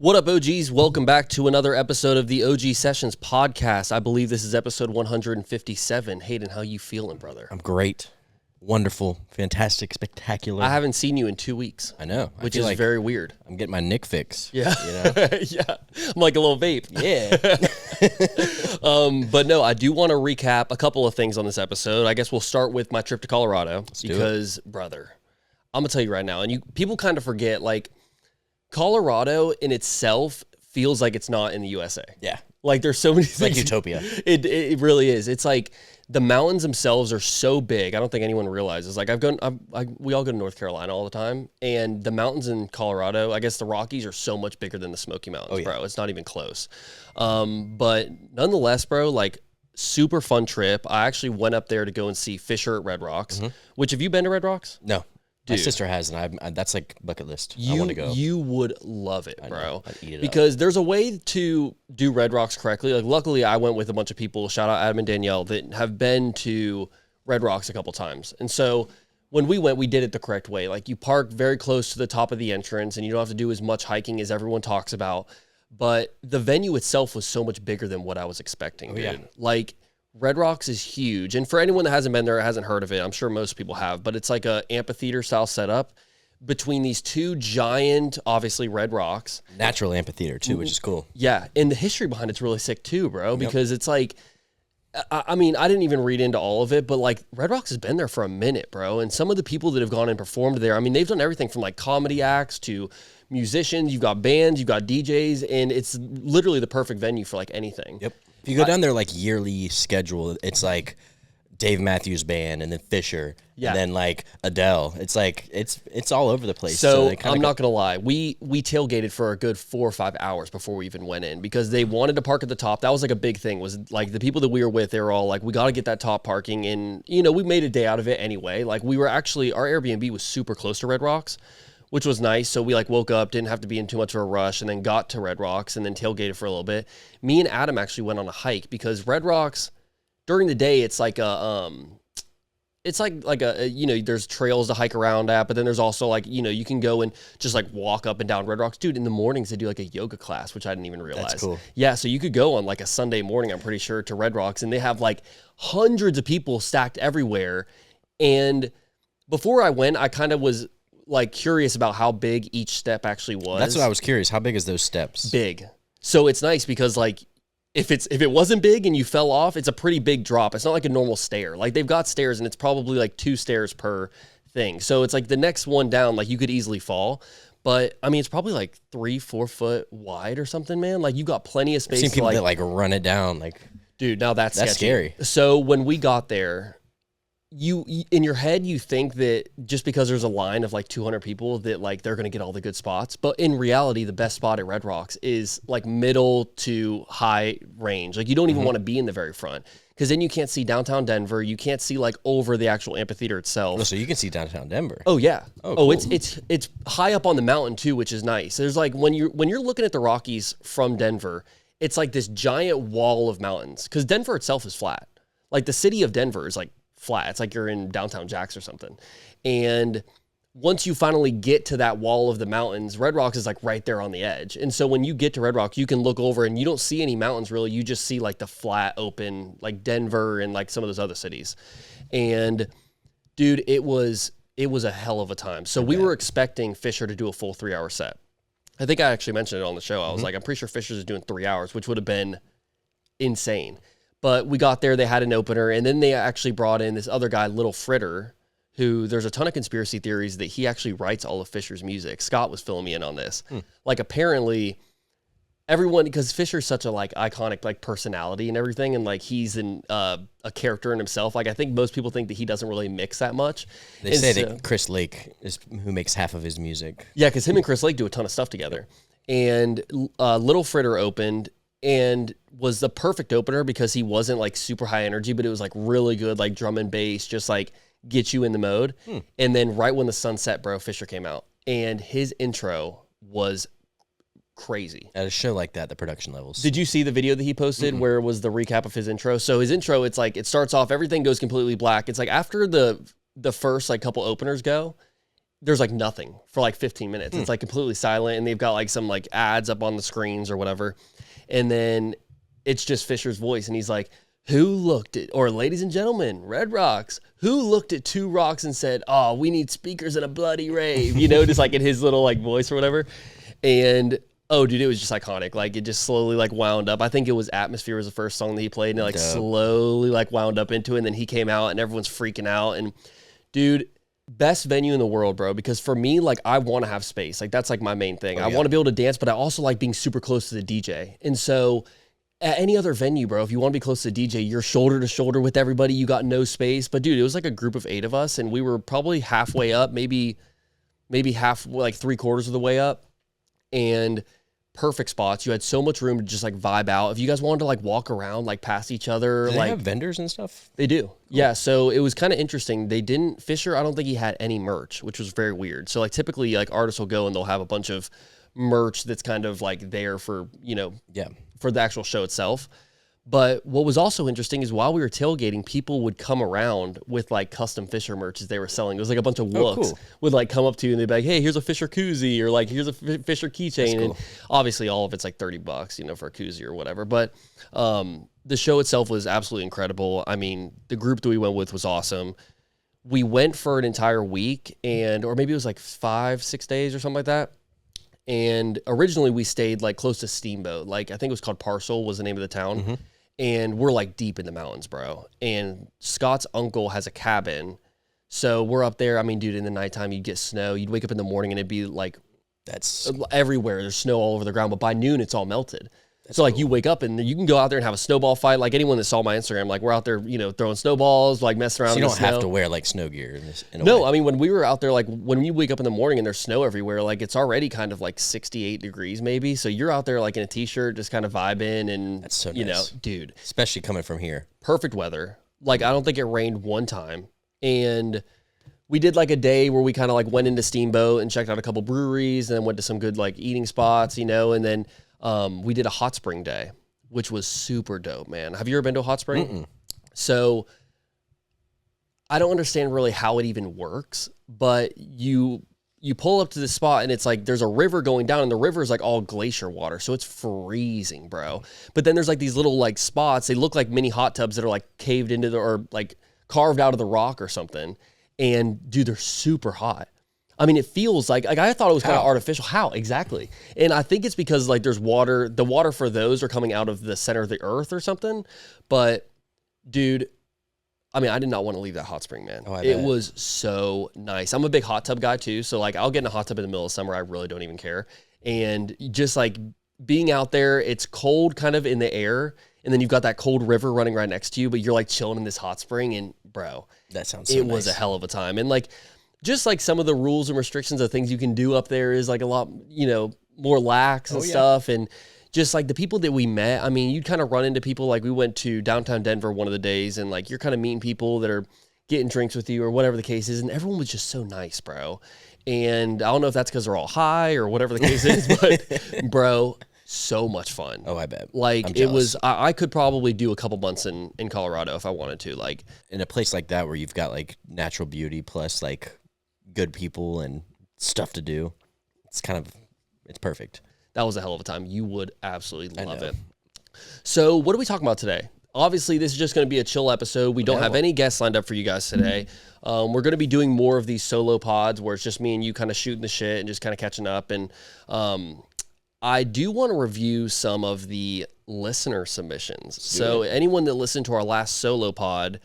What up, OGs? Welcome back to another episode of the OG Sessions podcast. I believe this is episode 157. Hayden, how you feeling, brother? I'm great. Wonderful. Fantastic. Spectacular. I haven't seen you in 2 weeks. I know. Which is like very weird. I'm getting my Nick fix. Yeah. You know? Yeah. I'm like a little vape. Yeah. But no, I do want to recap a couple of things on this episode. I guess we'll start with my trip to Colorado. Because, brother, I'm going to tell you right now, and people kind of forget, like, Colorado in itself feels like it's not in the USA. Yeah. Like there's so many things. Like utopia. It really is. It's like the mountains themselves are so big. I don't think anyone realizes. Like we all go to North Carolina all the time, and the mountains in Colorado, I guess the Rockies are so much bigger than the Smoky Mountains, bro. It's not even close. But nonetheless, bro, like super fun trip. I actually went up there to go and see Fisher at Red Rocks. Which, have you been to Red Rocks? No. Dude, my sister has, and that's like bucket list. I want to go. You would love it, bro. I'd eat it because there's a way to do Red Rocks correctly. Like, luckily, I went with a bunch of people, shout out Adam and Danielle, that have been to Red Rocks a couple times. And so when we went, we did it the correct way. Like, you park very close to the top of the entrance, and you don't have to do as much hiking as everyone talks about. But the venue itself was so much bigger than what I was expecting, dude. Yeah. Like, Red Rocks is huge. And for anyone that hasn't been there, hasn't heard of it, I'm sure most people have, but it's like a amphitheater style setup between these two giant, obviously, red rocks. Natural amphitheater too, which is cool. Yeah. And the history behind it's really sick too, bro, because it's like, I mean, I didn't even read into all of it, but like Red Rocks has been there for a minute, bro. And some of the people that have gone and performed there, I mean, they've done everything from like comedy acts to musicians. You've got bands, you've got DJs, and it's literally the perfect venue for like anything. Yep. If you go down there like yearly schedule, it's like Dave Matthews Band and then Fisher and then like Adele. It's like it's all over the place. So I'm not gonna lie, we tailgated for a good 4 or 5 hours before we even went in because they wanted to park at the top. That was like a big thing. Was like the people that we were with, they were all like, we got to get that top parking, and we made a day out of it anyway. Like we were actually, our Airbnb was super close to Red Rocks, which was nice. So we like woke up, didn't have to be in too much of a rush, and then got to Red Rocks and then tailgated for a little bit. Me and Adam actually went on a hike because Red Rocks during the day, it's like a, there's trails to hike around at, but then there's also like, you can go and just like walk up and down Red Rocks. Dude, in the mornings they do like a yoga class, which I didn't even realize. That's cool. Yeah. So you could go on like a Sunday morning, I'm pretty sure, to Red Rocks, and they have like hundreds of people stacked everywhere. And before I went, I kind of was like curious about how big each step actually was. That's what I was curious. How big is those steps? Big. So it's nice because like if it wasn't big and you fell off, it's a pretty big drop. It's not like a normal stair. Like they've got stairs and it's probably like 2 stairs per thing. So it's like the next one down, like you could easily fall. But I mean, it's probably like 3-4 foot wide or something, man. Like you got plenty of space. I've seen people that like run it down. Like, dude, now that's sketchy. Scary. So when we got there, you in your head you think that just because there's a line of like 200 people that like they're gonna get all the good spots, but in reality the best spot at Red Rocks is like middle to high range. Like you don't even want to be in the very front because then you can't see downtown Denver, you can't see like over the actual amphitheater itself. Oh, so you can see downtown Denver. Oh yeah. Cool. It's high up on the mountain too, which is nice. There's like when you're looking at the Rockies from Denver, it's like this giant wall of mountains because Denver itself is flat. Like the city of Denver is like flat. It's like you're in downtown Jax or something. And once you finally get to that wall of the mountains, Red Rocks is like right there on the edge. And so when you get to Red Rocks, you can look over and you don't see any mountains really. You just see like the flat open, like Denver and like some of those other cities. And dude, it was a hell of a time. So we were expecting Fisher to do a full 3-hour set. I think I actually mentioned it on the show. I was like, I'm pretty sure Fisher's is doing 3 hours, which would have been insane. But we got there, they had an opener, and then they actually brought in this other guy, Little Fritter, who there's a ton of conspiracy theories that he actually writes all of Fisher's music. Scott was filling me in on this. Like apparently everyone, because Fisher's such a like iconic like personality and everything, and like he's a character in himself. Like I think most people think that he doesn't really mix that much. They say that Chris Lake is who makes half of his music. Yeah, because him and Chris Lake do a ton of stuff together. And Little Fritter opened and was the perfect opener because he wasn't like super high energy, but it was like really good, like drum and bass, just like get you in the mode. And then right when the sun set, bro, Fisher came out and his intro was crazy. At a show like that, the production levels. Did you see the video that he posted where it was the recap of his intro? So his intro, it's like, it starts off, everything goes completely black. It's like after the first like couple openers go, there's like nothing for like 15 minutes. It's like completely silent, and they've got like some like ads up on the screens or whatever. And then it's just Fisher's voice, and he's like, who looked at, or ladies and gentlemen, Red Rocks, who looked at 2 rocks and said, oh, we need speakers and a bloody rave, you know, just like in his little like voice or whatever. And oh, dude, it was just iconic. Like, it just slowly like wound up. I think it was Atmosphere was the first song that he played, and it like slowly like wound up into it. And then he came out, and everyone's freaking out. And dude, best venue in the world, bro, because for me, like, I want to have space. Like, that's like my main thing. I want to be able to dance, but I also like being super close to the DJ. And so at any other venue, bro, if you want to be close to the DJ, you're shoulder to shoulder with everybody. You got no space. But dude, it was like a group of 8 of us, and we were probably halfway up, maybe half, like 3/4 of the way up, and perfect spots. You had so much room to just like vibe out. If you guys wanted to like walk around, like past each other, do they like have vendors and stuff. They do. Cool. Yeah. So it was kind of interesting. They didn't, Fisher, I don't think he had any merch, which was very weird. So like typically like artists will go and they'll have a bunch of merch that's kind of like there for, you know, for the actual show itself. But what was also interesting is while we were tailgating, people would come around with like custom Fisher merch that they were selling. It was like a bunch of looks would like come up to you and they'd be like, hey, here's a Fisher koozie, or like, here's a Fisher keychain. Cool. And obviously all of it's like $30, you know, for a koozie or whatever. But the show itself was absolutely incredible. I mean, the group that we went with was awesome. We went for an entire week, or maybe it was like 5-6 days or something like that. And originally we stayed like close to Steamboat. Like, I think it was called Parcel was the name of the town. Mm-hmm. And we're like deep in the mountains, bro. And Scott's uncle has a cabin. So we're up there. I mean, dude, in the nighttime, you'd get snow. You'd wake up in the morning and it'd be like, that's everywhere. There's snow all over the ground. But by noon, it's all melted. So like you wake up and you can go out there and have a snowball fight. Like anyone that saw my Instagram, like we're out there, you know, throwing snowballs, like messing around. So you in don't the have snow. to wear like snow gear. No, I mean, when we were out there, like when you wake up in the morning and there's snow everywhere, like it's already kind of like 68 degrees maybe. So you're out there like in a t-shirt, just kind of vibing, and that's so nice. You know, dude, especially coming from here. Perfect weather. Like I don't think it rained one time. And we did like a day where we kind of like went into Steamboat and checked out a couple breweries, and then went to some good like eating spots, you know, and then we did a hot spring day, which was super dope, man. Have you ever been to a hot spring? Mm-mm. So I don't understand really how it even works, but you pull up to the spot and it's like there's a river going down, and the river is like all glacier water, so it's freezing, bro. But then there's like these little like spots. They look like mini hot tubs that are like caved into or like carved out of the rock or something. And dude, they're super hot. I mean, it feels like I thought it was kind of artificial. How exactly? And I think it's because like there's water. The water for those are coming out of the center of the earth or something. But dude, I mean, I did not want to leave that hot spring, man. It was so nice. I'm a big hot tub guy too. So like I'll get in a hot tub in the middle of summer. I really don't even care. And just like being out there, it's cold kind of in the air. And then you've got that cold river running right next to you, but you're like chilling in this hot spring. And bro, that sounds so nice. It was a hell of a time. And like, just like some of the rules and restrictions of things you can do up there is like a lot, you know, more lax and stuff. And just like the people that we met, I mean, you'd kind of run into people. Like we went to downtown Denver one of the days, and like you're kind of meeting people that are getting drinks with you or whatever the case is. And everyone was just so nice, bro. And I don't know if that's because they're all high or whatever the case is, but bro, so much fun. Oh, I bet. Like it was, I could probably do a couple months in Colorado if I wanted to. Like in a place like that where you've got like natural beauty plus like good people and stuff to do, it's perfect. That was a hell of a time. You would absolutely love it. So what are we talking about today? Obviously, this is just going to be a chill episode. We don't have any guests lined up for you guys today. We're going to be doing more of these solo pods where it's just me and you kind of shooting the shit and just kind of catching up. And I do want to review some of the listener submissions. So anyone that listened to our last solo pod,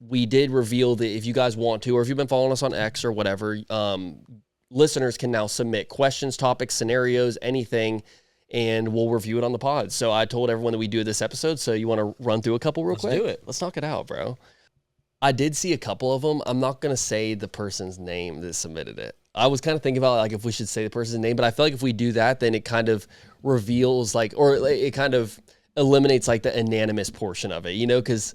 we did reveal that if you guys want to, or if you've been following us on X or whatever, listeners can now submit questions, topics, scenarios, anything, and we'll review it on the pod. So I told everyone that we do this episode, so you want to run through a couple real quick? Let's do it. Let's knock it out, bro. I did see a couple of them. I'm not going to say the person's name that submitted it. I was kind of thinking about like if we should say the person's name, but I feel like if we do that, then it kind of reveals like, or it kind of eliminates like the anonymous portion of it, you know, because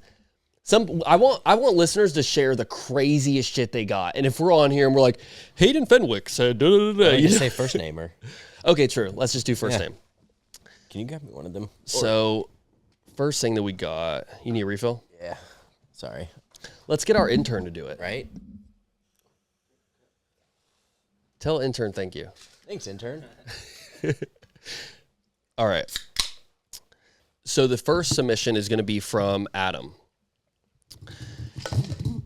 I want listeners to share the craziest shit they got. And if we're on here and we're like, Hayden Fenwick said, you say first namer. Okay, true. Let's just do first name. Can you grab me one of them? So, first thing that we got, you need a refill? Yeah. Sorry. Let's get our intern to do it. Right? Tell intern thank you. Thanks, intern. All right. So the first submission is going to be from Adam.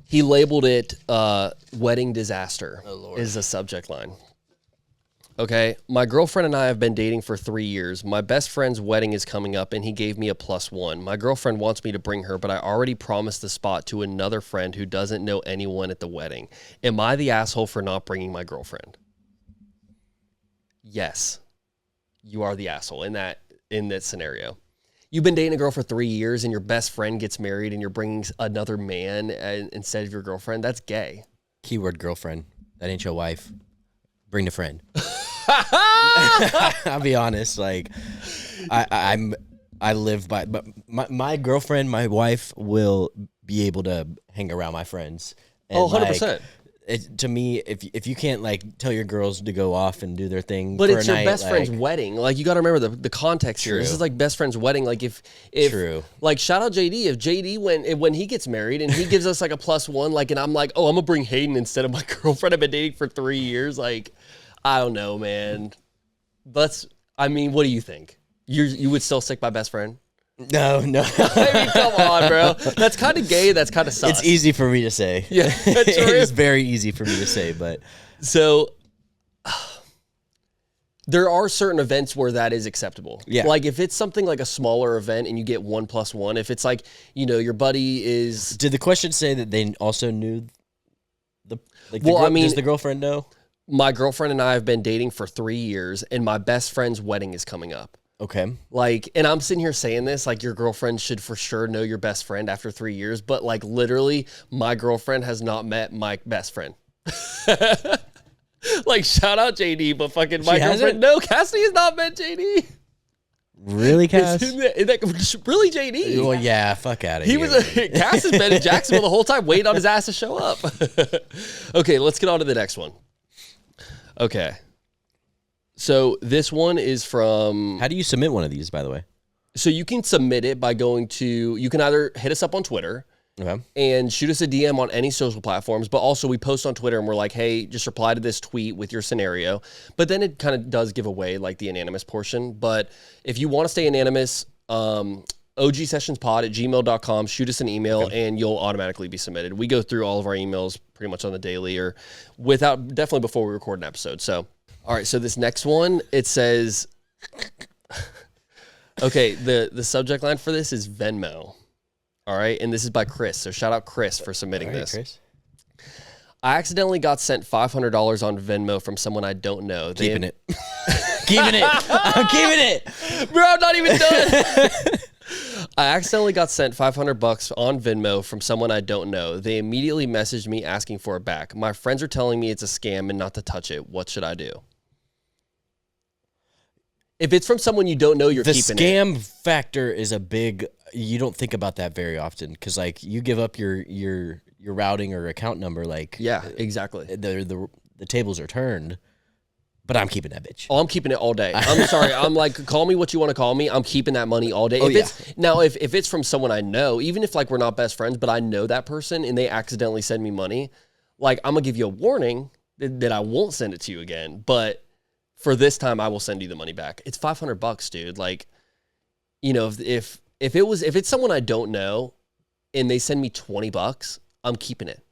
He labeled it wedding disaster is the subject line. Okay. My girlfriend and I have been dating for 3 years. My best friend's wedding is coming up and he gave me a +1. My girlfriend wants me to bring her, but I already promised the spot to another friend who doesn't know anyone at the wedding. Am I the asshole for not bringing my girlfriend? Yes. You are the asshole in that scenario. You've been dating a girl for 3 years and your best friend gets married and you're bringing another man instead of your girlfriend. That's gay. Keyword girlfriend. That ain't your wife. Bring the friend. I'll be honest. Like, I live by, but my girlfriend, my wife will be able to hang around my friends. And 100%. To me, if you can't like tell your girls to go off and do their thing, but for it's a your night, best friend's wedding. Like you got to remember the context here. This is like best friend's wedding. Like if True. Like shout out JD. If JD when he gets married and he gives us like a +1, like and I'm like, oh, I'm gonna bring Hayden instead of my girlfriend I've been dating for 3 years. Like I don't know, man. I mean, what do you think? You would still stick by best friend? No. I mean, come on, bro. That's kind of gay. That's kind of sus. It's easy for me to say. Yeah, it's very easy for me to say, but so there are certain events where that is acceptable. Yeah. Like if it's something like a smaller event and you get 1+1, if it's like, your buddy is. Did the question say that they also knew does the girlfriend know? My girlfriend and I have been dating for 3 years and my best friend's wedding is coming up. Okay. Like, and I'm sitting here saying this, like your girlfriend should for sure know your best friend after 3 years, but like literally my girlfriend has not met my best friend. Like shout out JD, but fucking my girlfriend, no, Cassidy has not met JD. Really, Cass? Really, JD? Well, yeah, fuck out of here. Cass has been in Jacksonville the whole time, waiting on his ass to show up. Okay, let's get on to the next one. Okay. So this one is from... How do you submit one of these, by the way? So you can submit it by going to... You can either hit us up on Twitter and shoot us a DM on any social platforms, but also we post on Twitter and we're like, hey, just reply to this tweet with your scenario. But then it kind of does give away like the anonymous portion. But if you want to stay anonymous, ogsessionspod@gmail.com, shoot us an email and you'll automatically be submitted. We go through all of our emails pretty much on the daily or definitely before we record an episode. So... All right, so this next one, it says, okay, the subject line for this is Venmo. All right, and this is by Chris. So shout out Chris for submitting this. Chris. I accidentally got sent $500 on Venmo from someone I don't know. Keeping it. Keeping it. I'm keeping it. Bro, I'm not even done. I accidentally got sent $500 on Venmo from someone I don't know. They immediately messaged me asking for it back. My friends are telling me it's a scam and not to touch it. What should I do? If it's from someone you don't know, you're keeping it. The scam factor is a big... You don't think about that very often because, like, you give up your routing or account number, like... Yeah, exactly. The tables are turned, but I'm keeping that bitch. Oh, I'm keeping it all day. I'm sorry. I'm like, call me what you want to call me. I'm keeping that money all day. Now, if it's from someone I know, even if, like, we're not best friends, but I know that person and they accidentally send me money, like, I'm going to give you a warning that I won't send it to you again, but... For this time, I will send you the money back. It's $500, dude. Like, if it's someone I don't know and they send me $20, I'm keeping it.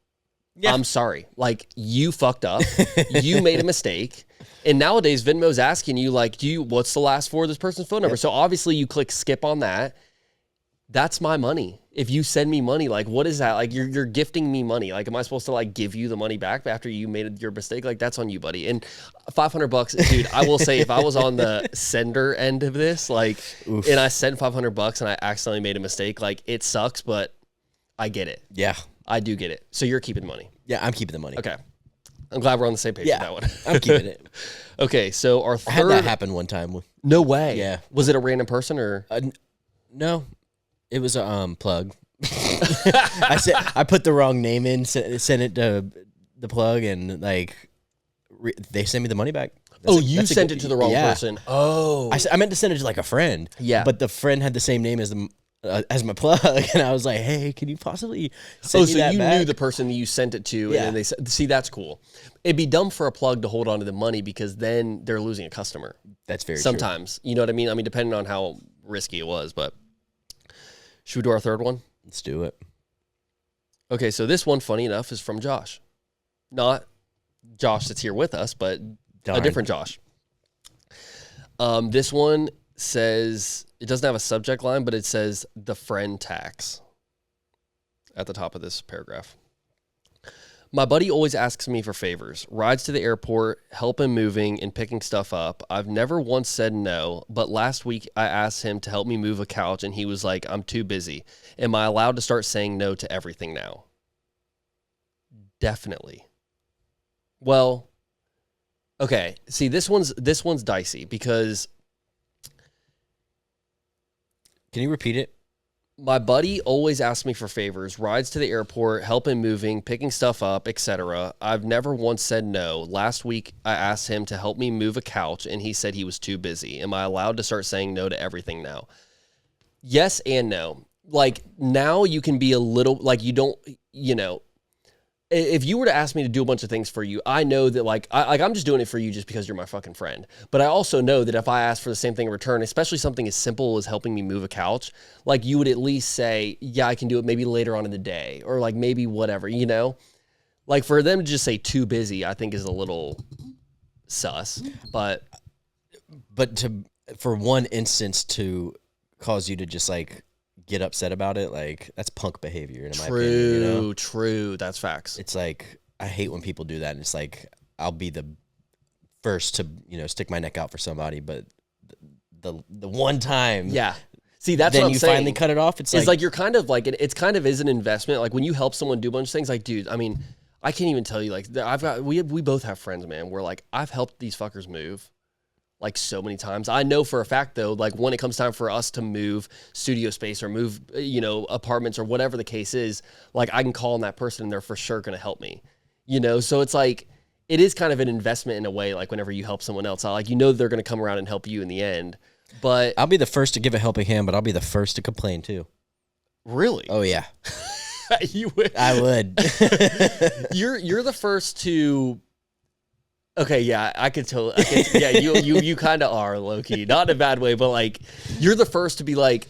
Yeah. I'm sorry. Like, you fucked up. You made a mistake. And nowadays, Venmo's asking you, like, what's the last four of this person's phone number? Yep. So obviously you click skip on that. That's my money. If you send me money, like, what is that? Like, you're gifting me money. Like, am I supposed to, like, give you the money back after you made your mistake? Like, that's on you, buddy. And $500, dude, I will say if I was on the sender end of this, like, oof. And I sent $500 and I accidentally made a mistake, like, it sucks, but I get it. Yeah. I do get it. So you're keeping the money. Yeah, I'm keeping the money. Okay. I'm glad we're on the same page with that one. I'm keeping it. Okay, so our third... I had that happen one time. No way. Yeah. Was it a random person or... No. It was a plug. I put the wrong name in, sent it to the plug, and like they sent me the money back. You sent it to the wrong person. Oh, I meant to send it to like a friend. Yeah, but the friend had the same name as as my plug, and I was like, "Hey, can you possibly send me so that you back?" knew the person that you sent it to, Yeah. and then they said, "See, that's cool." It'd be dumb for a plug to hold on to the money because then they're losing a customer. That's very true. Sometimes, you know what I mean? I mean, depending on how risky it was, but should we do our third one? Let's do it. Okay, so this one, funny enough, is from Josh. Not Josh that's here with us, but Darn. a different Josh. This one says, it doesn't have a subject line, but it says the friend tax at the top of this paragraph. My buddy always asks me for favors, rides to the airport, help him moving and picking stuff up. I've never once said no, but last week I asked him to help me move a couch and he was like, I'm too busy. Am I allowed to start saying no to everything now? Definitely. Well, okay. See, this one's dicey because Can you repeat it? my buddy always asks me for favors, rides to the airport, help him moving, picking stuff up, etc. I've never once said no. Last week, I asked him to help me move a couch, and he said he was too busy. Am I allowed to start saying no to everything now? Yes and no. Like, now you can be a little, like, you don't, you know, if you were to ask me to do a bunch of things for you, I know that I'm just doing it for you just because you're my fucking friend. But I also know that if I ask for the same thing in return, especially something as simple as helping me move a couch, like you would at least say, yeah, I can do it maybe later on in the day or like maybe whatever, you know? Like for them to just say too busy, I think is a little sus. But for one instance to cause you to just like get upset about it, like that's punk behavior in my opinion. You know? True. That's facts. It's like I hate when people do that, and it's like I'll be the first to stick my neck out for somebody, but the one time, yeah. See, that's then what I'm you saying. finally cut it off. It's like you're kind of like it's kind of is an investment. Like when you help someone do a bunch of things, like dude, I mean, I can't even tell you. Like we both have friends, man. Where like I've helped these fuckers move. Like so many times. I know for a fact though, like when it comes time for us to move studio space or move, apartments or whatever the case is, like I can call on that person and they're for sure going to help me, So it's like, it is kind of an investment in a way, like whenever you help someone else, like, they're going to come around and help you in the end, but. I'll be the first to give a helping hand, but I'll be the first to complain too. Really? Oh yeah. You would. I would. You're the first to. Okay, yeah, I could tell. Yeah, you kind of are low key, not in a bad way, but like you're the first to be like,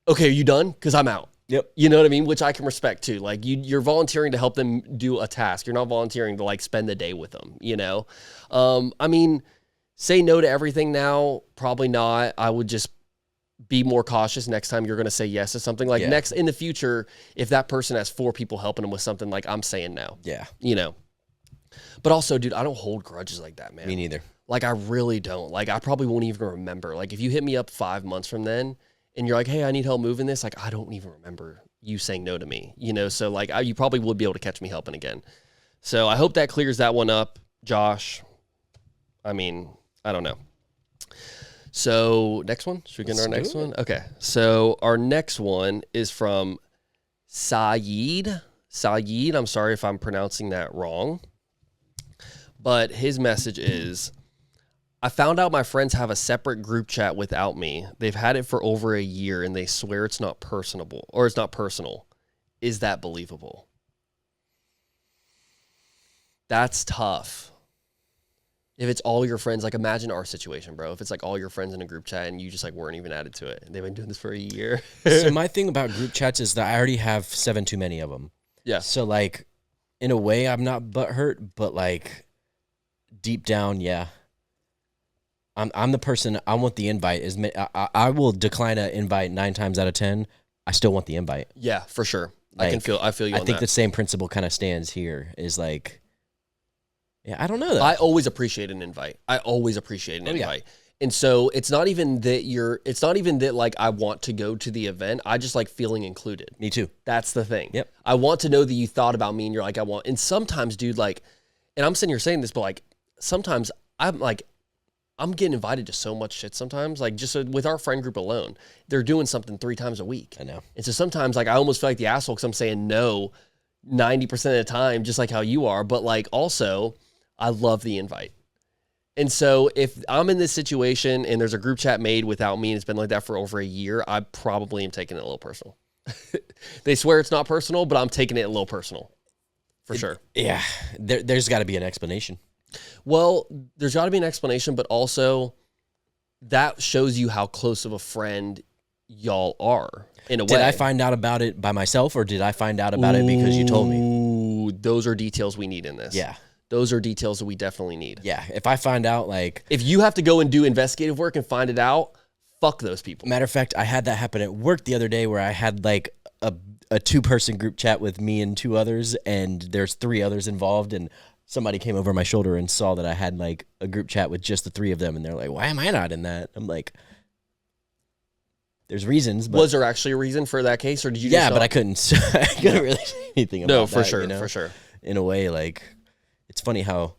okay, are you done? Because I'm out. Yep. You know what I mean? Which I can respect too. Like you're volunteering to help them do a task. You're not volunteering to like spend the day with them. I mean, say no to everything now. Probably not. I would just be more cautious next time you're going to say yes to something. Like next in the future, if that person has 4 people helping them with something, like I'm saying no. Yeah. But also, dude, I don't hold grudges like that, man. Me neither. Like, I really don't. Like, I probably won't even remember. Like, if you hit me up 5 months from then and you're like, hey, I need help moving this, like, I don't even remember you saying no to me, So, like, you probably would be able to catch me helping again. So, I hope that clears that one up, Josh. I mean, I don't know. So, next one? Should we get into our next one? Okay. So, our next one is from Saeed. Saeed, I'm sorry if I'm pronouncing that wrong. But his message is, I found out my friends have a separate group chat without me. They've had it for over a year and they swear it's not personable or it's not personal. Is that believable? That's tough. If it's all your friends, like imagine our situation, bro. If it's like all your friends in a group chat and you just like weren't even added to it and they've been doing this for a year. So my thing about group chats is that I already have 7 too many of them. Yeah. So like, in a way, I'm not butthurt, but like, deep down, yeah. I'm the person. I want the invite. I will decline an invite 9 times out of 10. I still want the invite. Yeah, for sure. Like, I feel you. I on think that. the same principle kind of stands here. Is like, yeah, I don't know that. I always appreciate an invite. Yeah. And so it's not even that like I want to go to the event. I just like feeling included. Me too. That's the thing. Yep. I want to know that you thought about me and you're like, and sometimes, dude, like, and I'm sitting here saying this, but like, sometimes I'm getting invited to so much shit sometimes, like just with our friend group alone, they're doing something 3 times a week. I know. And so sometimes like I almost feel like the asshole because I'm saying no 90% of the time, just like how you are. But like also I love the invite. And so if I'm in this situation and there's a group chat made without me and it's been like that for over a year, I probably am taking it a little personal. They swear it's not personal, but I'm taking it a little personal for sure. Yeah. There's got to be an explanation. Well, there's got to be an explanation, but also that shows you how close of a friend y'all are in a way. Did I find out about it by myself or did I find out about it because you told me? Ooh, those are details we need in this. Yeah. Those are details that we definitely need. Yeah. If I find out, like, if you have to go and do investigative work and find it out, fuck those people. Matter of fact, I had that happen at work the other day where I had like a 2-person group chat with me and 2 others, and there's 3 others involved, and somebody came over my shoulder and saw that I had like a group chat with just the 3 of them, and they're like, why am I not in that? I'm like, there's reasons. But was there actually a reason for that case, or did you just but I couldn't really say anything about for that, sure, you know? for sure. In a way, like, it's funny how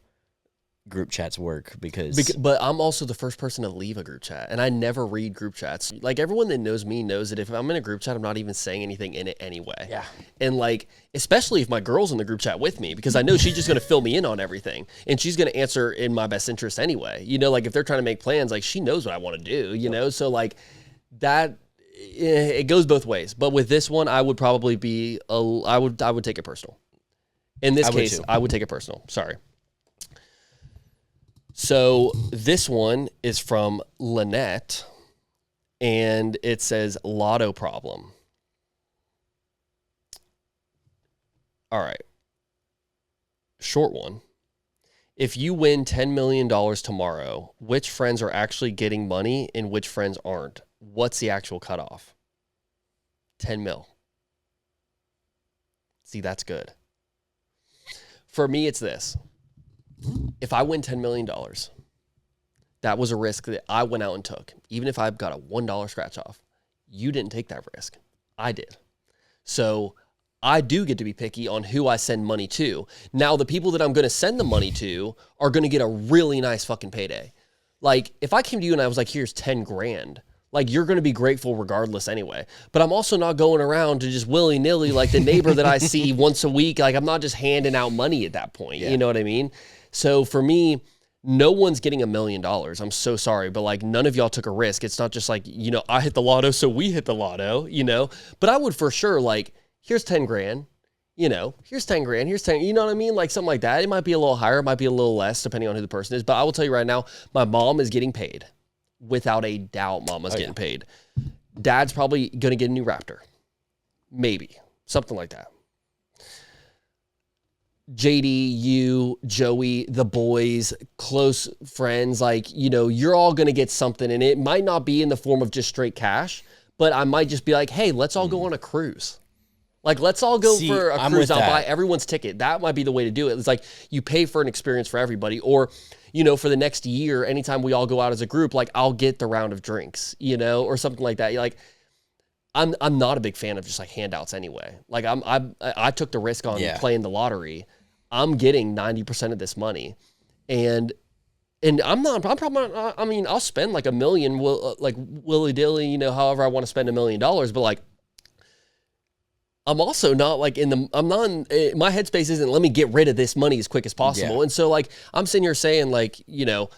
group chats work because but I'm also the first person to leave a group chat, and I never read group chats. Like, everyone that knows me knows that if I'm in a group chat, I'm not even saying anything in it anyway. Yeah. And like, especially if my girl's in the group chat with me, because I know she's just going to fill me in on everything, and she's going to answer in my best interest anyway. You know, like if they're trying to make plans, like she knows what I want to do, you know? So like that, it goes both ways. But with this one, I would probably be, I would take it personal. In this case, I would take it personal. Sorry. So this one is from Lynette, and it says lotto problem. All right. Short one. If you win $10 million tomorrow, which friends are actually getting money and which friends aren't? What's the actual cutoff? 10 mil. See, that's good. For me, it's this. If I win $10 million, that was a risk that I went out and took. Even if I got a $1 scratch off, you didn't take that risk. I did. So I do get to be picky on who I send money to. Now, the people that I'm going to send the money to are going to get a really nice fucking payday. Like, if I came to you and I was like, here's 10 grand, like, you're going to be grateful regardless anyway. But I'm also not going around to just willy-nilly like the neighbor that I see once a week. Like, I'm not just handing out money at that point. Yeah. You know what I mean? So for me, no one's getting $1 million. I'm so sorry, but like none of y'all took a risk. It's not just like, you know, I hit the lotto, so we hit the lotto, you know, but I would for sure like, here's 10 grand, you know, here's 10 grand, here's 10, you know what I mean? Like something like that. It might be a little higher, it might be a little less depending on who the person is. But I will tell you right now, my mom is getting paid. Without a doubt, mama's getting paid. Dad's probably going to get a new Raptor. Maybe. Something like that. JD, you, Joey, the boys, close friends, like, you know, you're all going to get something, and it might not be in the form of just straight cash, but I might just be like, hey, let's all go on a cruise. Like, let's all go for a cruise. I'll buy everyone's ticket. That might be the way to do it. It's like you pay for an experience for everybody, or, you know, for the next year, anytime we all go out as a group, like I'll get the round of drinks, you know, or something like that. Like, I'm not a big fan of just like handouts anyway. Like I took the risk on playing the lottery. I'm getting 90% of this money, and I'm probably not, I mean, I'll spend like $1 million, like willy dilly, you know, however I want to spend $1 million, but like, I'm also not like my headspace isn't let me get rid of this money as quick as possible. Yeah. And so like, I'm sitting here saying like, you know,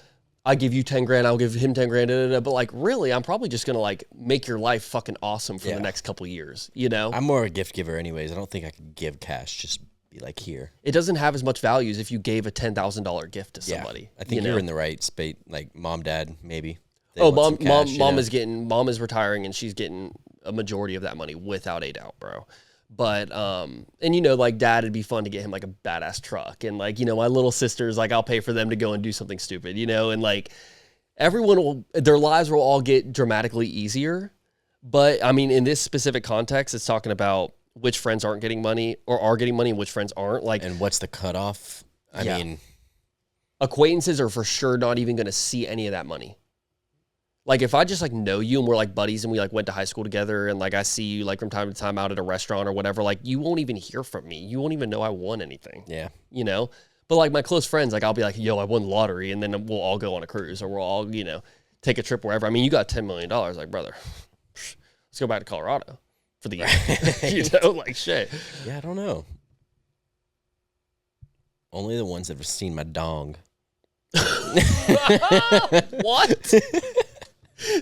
I give you 10 grand, I'll give him 10 grand, but like, really, I'm probably just going to like make your life fucking awesome for the next couple of years, you know? I'm more a gift giver anyways. I don't think I could give cash, just be like, here. It doesn't have as much value as if you gave a $10,000 gift to somebody. I think you're in the right space, like mom, dad, maybe. Mom is retiring and she's getting a majority of that money without a doubt, bro. But, and you know, like dad, it'd be fun to get him like a badass truck. And like, you know, my little sisters, like I'll pay for them to go and do something stupid, you know, and like their lives will all get dramatically easier. But I mean, in this specific context, it's talking about which friends aren't getting money or are getting money and which friends aren't. Like, and what's the cutoff? I mean, acquaintances are for sure not even going to see any of that money. Like if I just like know you and we're like buddies and we like went to high school together and like I see you like from time to time out at a restaurant or whatever, like you won't even hear from me. You won't even know I won anything. Yeah. You know? But like my close friends, like I'll be like, yo, I won the lottery, and then we'll all go on a cruise or we'll all, you know, take a trip wherever. I mean, you got $10 million. Like, brother, let's go back to Colorado for the year. You know, like shit. Yeah, I don't know. Only the ones that have seen my dong. What?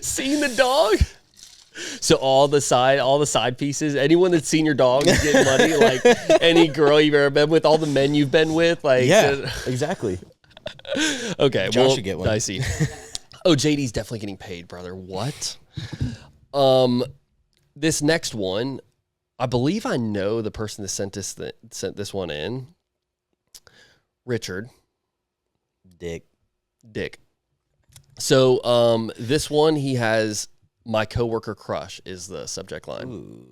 Seen the dog? So all the side pieces, anyone that's seen your dog is getting money, like any girl you've ever been with, all the men you've been with, like exactly. Okay, John should get one. I see. Oh, JD's definitely getting paid, brother. What? This next one, I believe I know the person that sent this one in. Richard. Dick. So, this one, he has my coworker crush is the subject line. Ooh.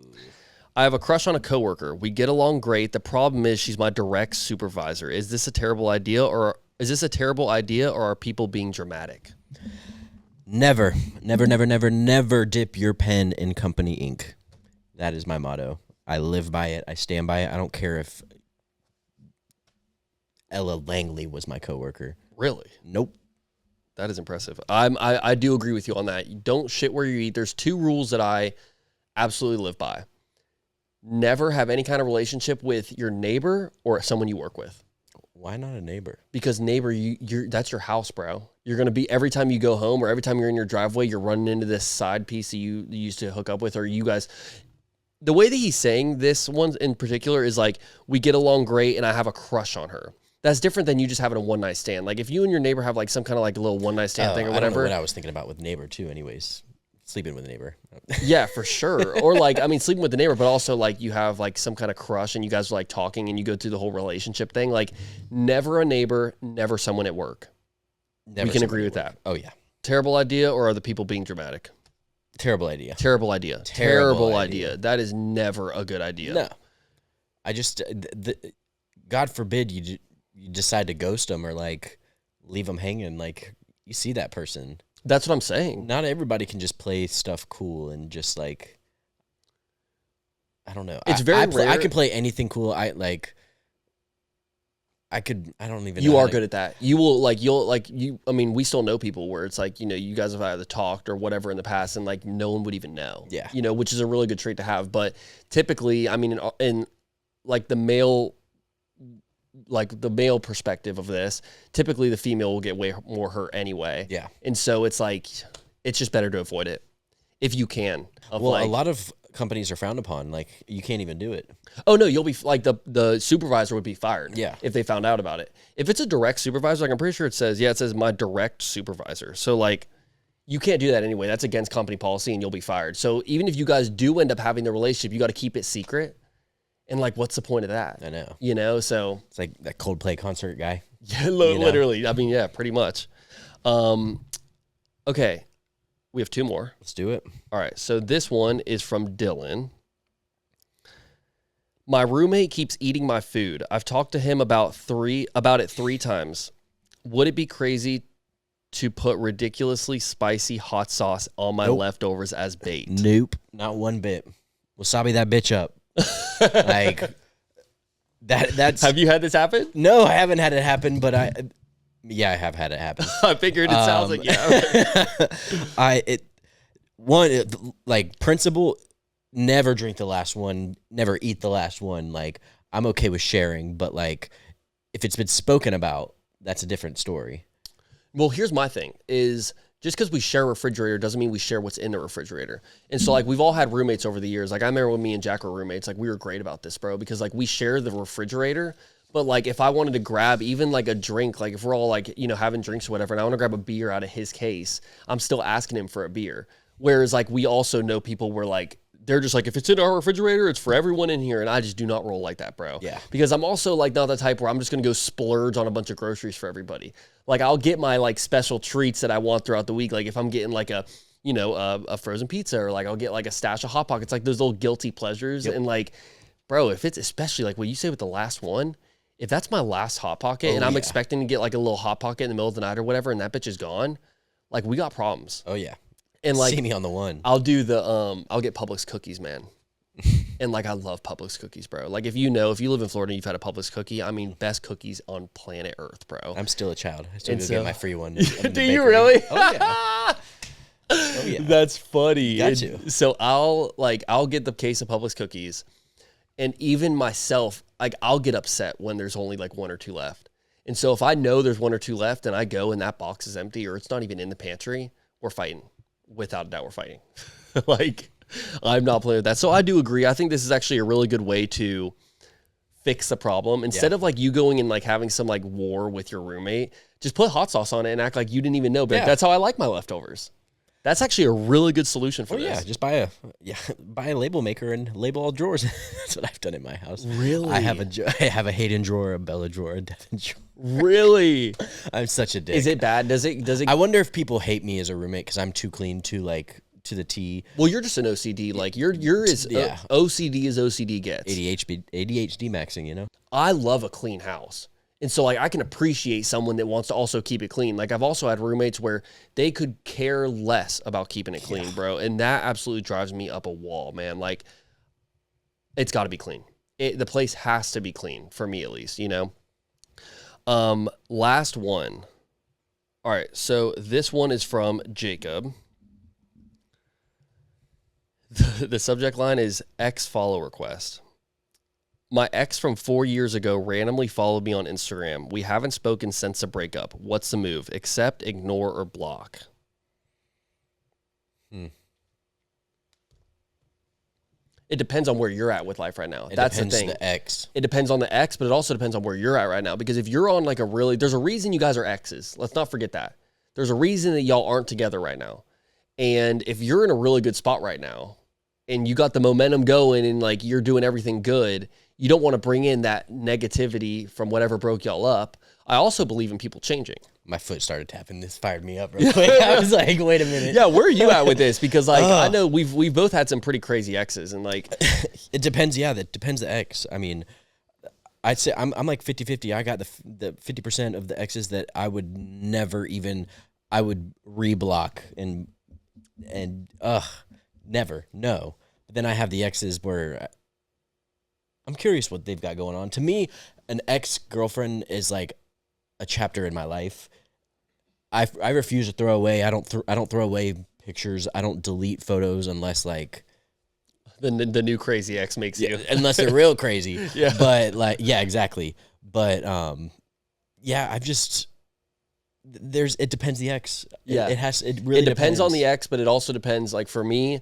I have a crush on a coworker. We get along great. The problem is she's my direct supervisor. Is this a terrible idea, or are people being dramatic? Never dip your pen in company ink. That is my motto. I live by it. I stand by it. I don't care if Ella Langley was my coworker. Really? Nope. That is impressive. I do agree with you on that. You don't shit where you eat. There's 2 rules that I absolutely live by. Never have any kind of relationship with your neighbor or someone you work with. Why not a neighbor? Because neighbor, you're that's your house, bro. You're going to be, every time you go home or every time you're in your driveway, you're running into this side piece that you used to hook up with, or you guys. The way that he's saying this one in particular is like, we get along great and I have a crush on her. That's different than you just having a one night stand. Like if you and your neighbor have like some kind of like a little one night stand thing or whatever. I don't know what I was thinking about with neighbor too, anyways. Sleeping with a neighbor. Yeah, for sure. Or like, I mean, sleeping with the neighbor, but also like you have like some kind of crush and you guys are like talking and you go through the whole relationship thing. Like never a neighbor, never someone at work. Never we can agree with that. Oh yeah. Terrible idea, or are the people being dramatic? Terrible idea. Terrible idea. Terrible idea. That is never a good idea. No. I just, God forbid you decide to ghost them or like leave them hanging. Like you see that person. That's what I'm saying. Not everybody can just play stuff cool and just like, I don't know. It's very rare. I could play anything cool. I don't even know. You are good at that. I mean, we still know people where it's like, you guys have either talked or whatever in the past and like no one would even know. Yeah. Which is a really good trait to have. But typically, I mean, in like the male perspective of this, typically the female will get way more hurt anyway. Yeah. And so it's like, it's just better to avoid it if you can. A lot of companies are frowned upon. Like you can't even do it. Oh no, you'll be like the supervisor would be fired. Yeah. If they found out about it. If it's a direct supervisor, like I'm pretty sure it says my direct supervisor. So like you can't do that anyway. That's against company policy and you'll be fired. So even if you guys do end up having the relationship, you got to keep it secret. And like, what's the point of that? I know. So it's like that Coldplay concert guy. Yeah, literally. I mean, yeah, pretty much. Okay. We have 2 more. Let's do it. All right. So this one is from Dylan. My roommate keeps eating my food. I've talked to him about it 3 times. Would it be crazy to put ridiculously spicy hot sauce on my leftovers as bait? Nope. Not one bit. Wasabi that bitch up. Like that's. Have you had this happen? No, I haven't had it happen, but I have had it happen. I figured it sounds like principle, never drink the last one, never eat the last one. Like I'm okay with sharing, but like if it's been spoken about, that's a different story. Well, here's my thing is, just because we share a refrigerator doesn't mean we share what's in the refrigerator. And so like we've all had roommates over the years. Like I remember when me and Jack were roommates, like we were great about this, bro, because like we share the refrigerator. But like if I wanted to grab even like a drink, like if we're all like, having drinks or whatever, and I want to grab a beer out of his case, I'm still asking him for a beer. Whereas like we also know people where like, they're just like, if it's in our refrigerator, it's for everyone in here. And I just do not roll like that, bro. Yeah. Because I'm also like not the type where I'm just going to go splurge on a bunch of groceries for everybody. Like I'll get my like special treats that I want throughout the week. Like if I'm getting like a frozen pizza, or like I'll get like a stash of Hot Pockets, like those little guilty pleasures. Yep. And like, bro, if it's especially like what you say with the last one, if that's my last Hot Pocket and I'm expecting to get like a little Hot Pocket in the middle of the night or whatever, and that bitch is gone, like we got problems. Oh yeah. And like, see me on the one. I'll do I'll get Publix cookies, man. And like, I love Publix cookies, bro. Like if you live in Florida and you've had a Publix cookie, I mean, best cookies on planet Earth, bro. I'm still a child. I still get my free one. Do you really? Oh yeah. Oh yeah. That's funny. Got you. So I'll get the case of Publix cookies, and even myself, like I'll get upset when there's only like 1 or 2 left. And so if I know there's 1 or 2 left and I go and that box is empty or it's not even in the pantry, we're fighting. Without a doubt, we're fighting. Like, I'm not playing with that. So I do agree. I think this is actually a really good way to fix the problem. Instead of like you going and like having some like war with your roommate, just put hot sauce on it and act like you didn't even know. But like, that's how I like my leftovers. That's actually a really good solution for this. Yeah, just buy a label maker and label all drawers. That's what I've done in my house. Really? I have a Hayden drawer, a Bella drawer, a Devin drawer. Really? I'm such a dick. Is it bad? Does it? I wonder if people hate me as a roommate because I'm too clean, too like to the T. Well, you're just an OCD. Like you're as OCD as OCD gets. ADHD maxing, you know. I love a clean house. And so like I can appreciate someone that wants to also keep it clean. Like I've also had roommates where they could care less about keeping it clean, bro. And that absolutely drives me up a wall, man. Like it's got to be clean. The place has to be clean for me at least, you know? Last one. All right. So this one is from Jacob. The subject line is X follow request. My ex from 4 years ago randomly followed me on Instagram. We haven't spoken since the breakup. What's the move? Accept, ignore, or block? It depends on where you're at with life right now. That's the thing. The ex. It depends on the ex, but it also depends on where you're at right now. Because if you're on like there's a reason you guys are exes. Let's not forget that. There's a reason that y'all aren't together right now. And if you're in a really good spot right now and you got the momentum going and like you're doing everything good, you don't want to bring in that negativity from whatever broke y'all up. I also believe in people changing. My foot started tapping. This fired me up real quick. I was like, wait a minute. Yeah, where are you at with this? Because like I know we've both had some pretty crazy exes and like it depends. Yeah, that depends the ex. I mean, I'd say I'm like 50-50. I got the 50% of the exes that I would never even I would reblock and never, no. But then I have the exes where I'm curious what they've got going on. To me, an ex-girlfriend is like a chapter in my life. I refuse to throw away. I don't throw away pictures. I don't delete photos unless like the new crazy ex makes you. Unless they're real crazy. Yeah. But like exactly. But I've just it depends the ex. Yeah. It really depends on the ex, but it also depends like for me,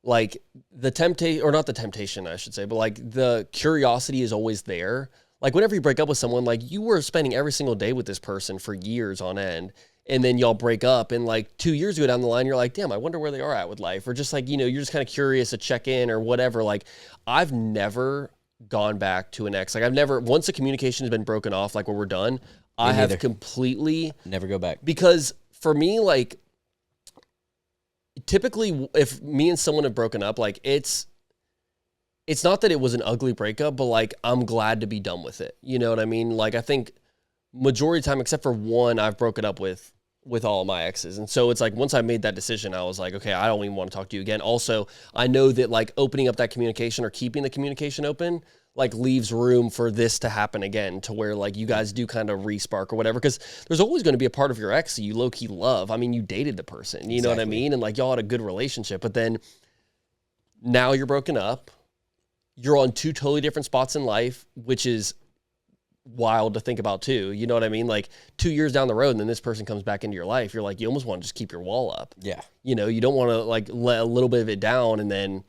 like the temptation, or not the temptation, I should say, but like the curiosity is always there. Like whenever you break up with someone, like you were spending every single day with this person for years on end, and then y'all break up, and like 2 years ago down the line, you're like, damn, I wonder where they are at with life, or just like, you know, you're just kind of curious to check in or whatever. Like I've never gone back to an ex. Like I've never, once the communication has been broken off, like where we're done, I have completely never go back. Because for me, like typically if me and someone have broken up, like it's not that it was an ugly breakup, but like I'm glad to be done with it. You know what I mean? Like I think majority of the time, except for one, I've broken up with all of my exes. And so it's like once I made that decision, I was like, okay, I don't even want to talk to you again. Also, I know that like opening up that communication or keeping the communication open like leaves room for this to happen again, to where like you guys do kind of re-spark or whatever, because there's always going to be a part of your ex that you low-key love. I mean, you dated the person, you know what I mean? And like y'all had a good relationship, but then now you're broken up. You're on two totally different spots in life, which is wild to think about too. You know what I mean? Like 2 years down the road and then this person comes back into your life. You're like, you almost want to just keep your wall up. Yeah. You know, you don't want to like let a little bit of it down and then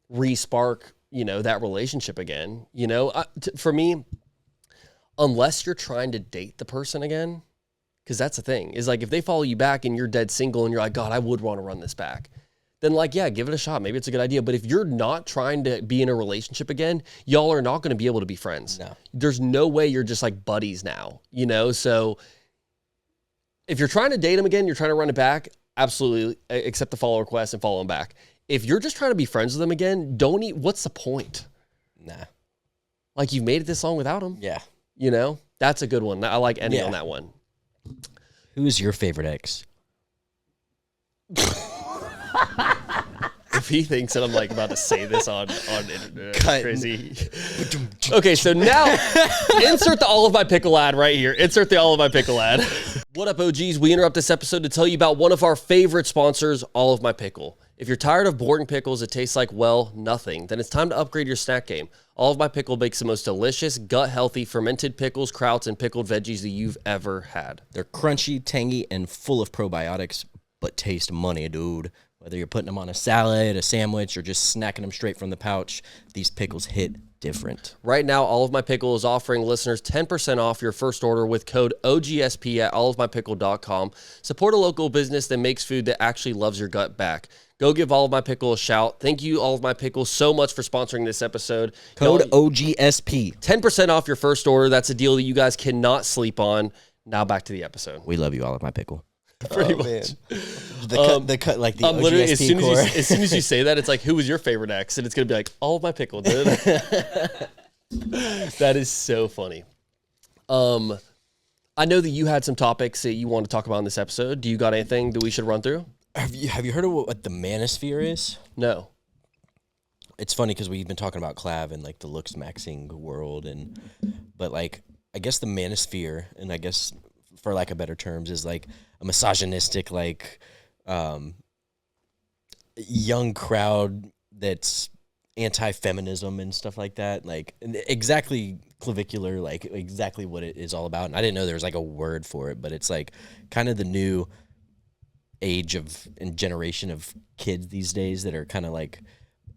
re-spark, you know, that relationship again. You know, for me, unless you're trying to date the person again, because that's the thing, is like if they follow you back and you're dead single and you're like, God, I would want to run this back, then like, yeah, give it a shot. Maybe it's a good idea. But if you're not trying to be in a relationship again, y'all are not going to be able to be friends. No. There's no way you're just like buddies now, you know? So if you're trying to date them again, you're trying to run it back, absolutely accept the follow request and follow them back. If you're just trying to be friends with them again, what's the point? Nah. Like you've made it this long without them. Yeah. You know, that's a good one. I like ending on that one. Who is your favorite ex? If he thinks that I'm like about to say this on internet, crazy. Okay, so now insert the all of my pickle ad right here. Insert the all of my pickle ad. What up, OGs? We interrupt this episode to tell you about one of our favorite sponsors, All of My Pickle. If you're tired of boring pickles that taste like, well, nothing, then it's time to upgrade your snack game. All of My Pickle makes the most delicious, gut-healthy, fermented pickles, krauts, and pickled veggies that you've ever had. They're crunchy, tangy, and full of probiotics, but taste money, dude. Whether you're putting them on a salad, a sandwich, or just snacking them straight from the pouch, these pickles hit different. Right now, All of My Pickle is offering listeners 10% off your first order with code OGSP at allofmypickle.com. Support a local business that makes food that actually loves your gut back. Go give All of My Pickle a shout. Thank you, All of My Pickle, so much for sponsoring this episode. Code OGSP. 10% off your first order. That's a deal that you guys cannot sleep on. Now back to the episode. We love you, All of My Pickle. Pretty much. The cut, like the OGSP literally, core. as soon as you say that, it's like, who was your favorite ex? And it's going to be like, All of My Pickle, dude. That is so funny. I know that you had some topics that you want to talk about in this episode. Do you got anything that we should run through? Have you heard of what the Manosphere is? No. It's funny because we've been talking about Clav and like the looks maxing world, but like I guess the Manosphere, and I guess for lack of better terms, is like a misogynistic like young crowd that's anti-feminism and stuff like that. Like exactly clavicular, like exactly what it is all about. And I didn't know there was like a word for it, but it's like kind of the new age of and generation of kids these days that are kind of like,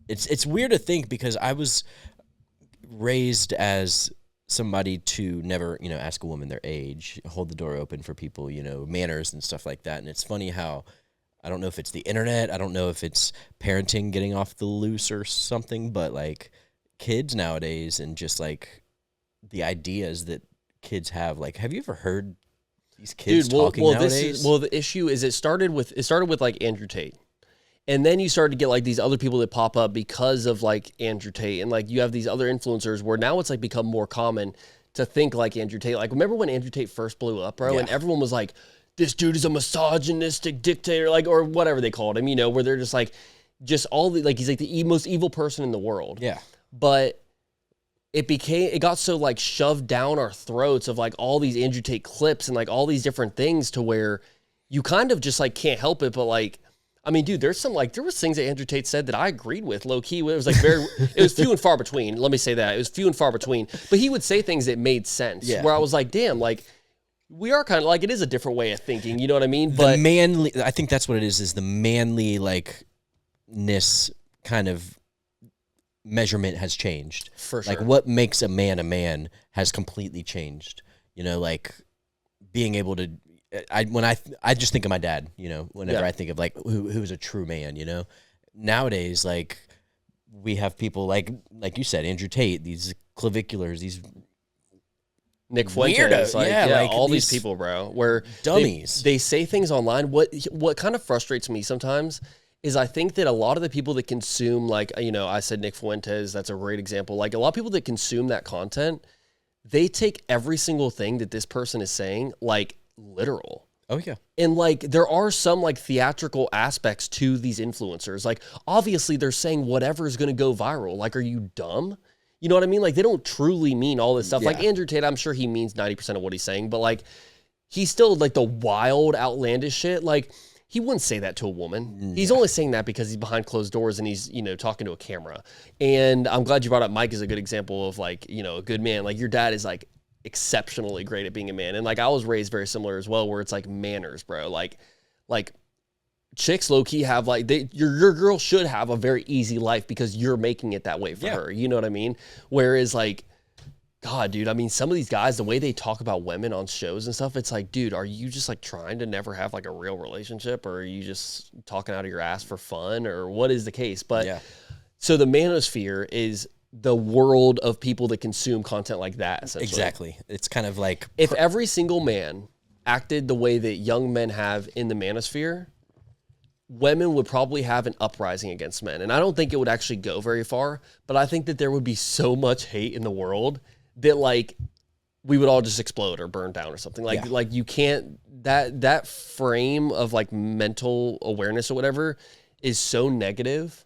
it's weird to think because I was raised as somebody to never, ask a woman their age, hold the door open for people, manners and stuff like that. And it's funny how, I don't know if it's the internet, I don't know if it's parenting getting off the loose or something, but like kids nowadays and just like the ideas that kids have, like, have you ever heard these kids talking nowadays? The issue is it started with like Andrew Tate. And then you started to get like these other people that pop up because of like Andrew Tate. And like you have these other influencers where now it's like become more common to think like Andrew Tate. Like remember when Andrew Tate first blew up, bro? Yeah. And everyone was like, this dude is a misogynistic dictator, like, or whatever they called him, where they're just like, he's like the most evil person in the world. Yeah. But it got so like shoved down our throats of like all these Andrew Tate clips and like all these different things to where you kind of just like can't help it. But like, I mean, dude, there was things that Andrew Tate said that I agreed with low key. It was like it was few and far between. Let me say that. It was few and far between, but he would say things that made sense where I was like, damn, like we are kind of like, it is a different way of thinking. You know what I mean? But the manly, I think that's what it is the manly like ness kind of measurement has changed. For sure. Like what makes a man has completely changed. Like being able to, I just think of my dad, whenever I think of like who's a true man, nowadays, like we have people like you said, Andrew Tate, these claviculars, these Nick Fuentes, weirdos, like all these people, bro, where dummies. They say things online. What kind of frustrates me sometimes is I think that a lot of the people that consume, like, I said Nick Fuentes, that's a great example. Like a lot of people that consume that content, they take every single thing that this person is saying, like literal. Oh yeah. And like, there are some like theatrical aspects to these influencers. Like obviously they're saying whatever is going to go viral. Like, are you dumb? You know what I mean? Like they don't truly mean all this stuff. Yeah. Like Andrew Tate, I'm sure he means 90% of what he's saying, but like he's still like the wild, outlandish shit. Like he wouldn't say that to a woman. Yeah. He's only saying that because he's behind closed doors and he's, talking to a camera. And I'm glad you brought up Mike as a good example of like, a good man. Like your dad is like exceptionally great at being a man. And like I was raised very similar as well, where it's like manners, bro. Like chicks low key have like your girl should have a very easy life because you're making it that way for her. You know what I mean? Whereas like, God, dude, I mean, some of these guys, the way they talk about women on shows and stuff, it's like, dude, are you just like trying to never have like a real relationship, or are you just talking out of your ass for fun, or what is the case? But so the manosphere is the world of people that consume content like that, essentially. Exactly. It's kind of like if every single man acted the way that young men have in the manosphere, women would probably have an uprising against men. And I don't think it would actually go very far, but I think that there would be so much hate in the world that like we would all just explode or burn down or something. Like you can't, that frame of like mental awareness or whatever is so negative